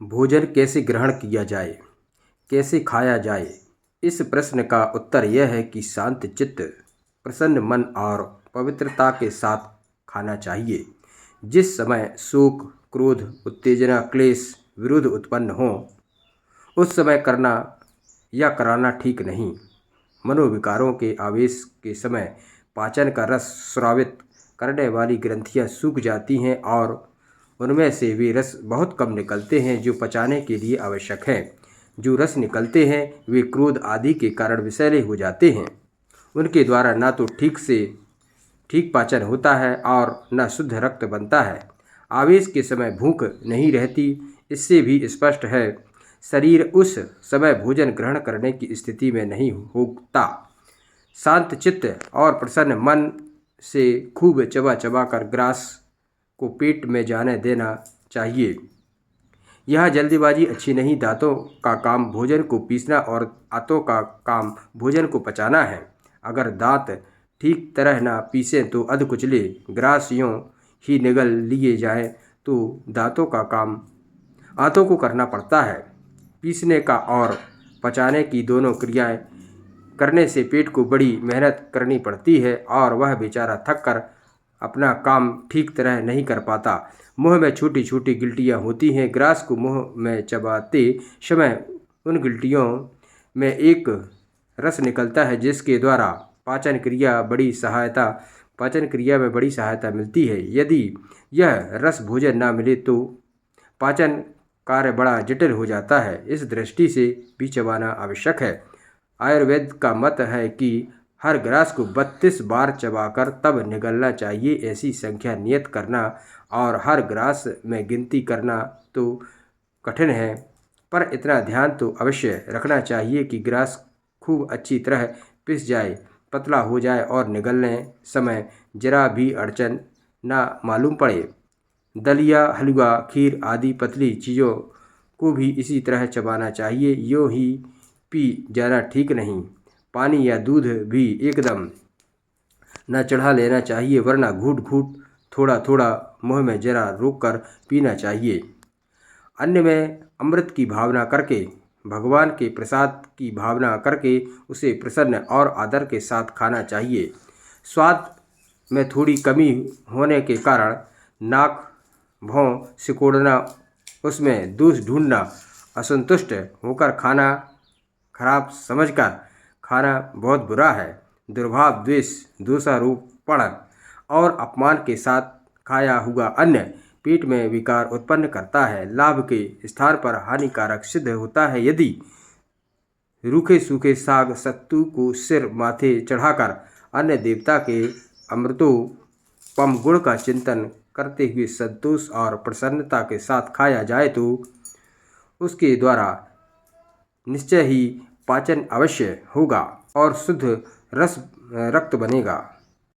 भोजन कैसे ग्रहण किया जाए, कैसे खाया जाए? इस प्रश्न का उत्तर यह है कि शांत चित्त, प्रसन्न मन और पवित्रता के साथ खाना चाहिए। जिस समय शोक, क्रोध, उत्तेजना, क्लेश, विरोध उत्पन्न हो, उस समय करना या कराना ठीक नहीं। मनोविकारों के आवेश के समय पाचन का रस स्रावित करने वाली ग्रंथियां सूख जाती हैं और उनमें से वे रस बहुत कम निकलते हैं जो पचाने के लिए आवश्यक हैं। जो रस निकलते हैं वे क्रोध आदि के कारण विषैले हो जाते हैं। उनके द्वारा न तो ठीक पाचन होता है और न शुद्ध रक्त बनता है। आवेश के समय भूख नहीं रहती, इससे भी स्पष्ट है शरीर उस समय भोजन ग्रहण करने की स्थिति में नहीं होता। शांत चित्त और प्रसन्न मन से खूब चबा चबा कर ग्रास को पेट में जाने देना चाहिए। यह जल्दीबाजी अच्छी नहीं। दांतों का काम भोजन को पीसना और दांतों का काम भोजन को पचाना है। अगर दांत ठीक तरह ना पीसें तो अधकुचले ग्रास यूं ही निगल लिए जाएं तो दांतों का काम आंतों को करना पड़ता है। पीसने का और पचाने की दोनों क्रियाएं करने से पेट को बड़ी मेहनत करनी पड़ती है और वह बेचारा थक कर अपना काम ठीक तरह नहीं कर पाता। मुंह में छोटी छोटी गिल्टियां होती हैं। ग्रास को मुंह में चबाते समय उन गिल्टियों में एक रस निकलता है जिसके द्वारा पाचन क्रिया में बड़ी सहायता मिलती है। यदि यह रस भोजन ना मिले तो पाचन कार्य बड़ा जटिल हो जाता है। इस दृष्टि से भी चबाना आवश्यक है। आयुर्वेद का मत है कि हर ग्रास को 32 बार चबाकर तब निगलना चाहिए। ऐसी संख्या नियत करना और हर ग्रास में गिनती करना तो कठिन है, पर इतना ध्यान तो अवश्य रखना चाहिए कि ग्रास खूब अच्छी तरह पिस जाए, पतला हो जाए और निगलने समय जरा भी अड़चन ना मालूम पड़े। दलिया, हलवा, खीर आदि पतली चीज़ों को भी इसी तरह चबाना चाहिए। यूँ ही पी जाना ठीक नहीं। पानी या दूध भी एकदम न चढ़ा लेना चाहिए, वरना घूट घूट थोड़ा थोड़ा मुंह में जरा रोक कर पीना चाहिए। अन्न में अमृत की भावना करके, भगवान के प्रसाद की भावना करके उसे प्रसन्न और आदर के साथ खाना चाहिए। स्वाद में थोड़ी कमी होने के कारण नाक भौं सिकोड़ना, उसमें दोष ढूंढना, असंतुष्ट होकर खाना खराब समझकर खाना बहुत बुरा है। दुर्भाव, द्वेष, दोषारोपण और अपमान के साथ खाया हुआ अन्न पेट में विकार उत्पन्न करता है, लाभ के स्थान पर हानिकारक सिद्ध होता है। यदि रूखे सूखे साग सत्तू को सिर माथे चढ़ाकर अन्य देवता के अमृतोपम गुण का चिंतन करते हुए संतोष और प्रसन्नता के साथ खाया जाए तो उसके द्वारा निश्चय ही पाचन अवश्य होगा और शुद्ध रक्त बनेगा।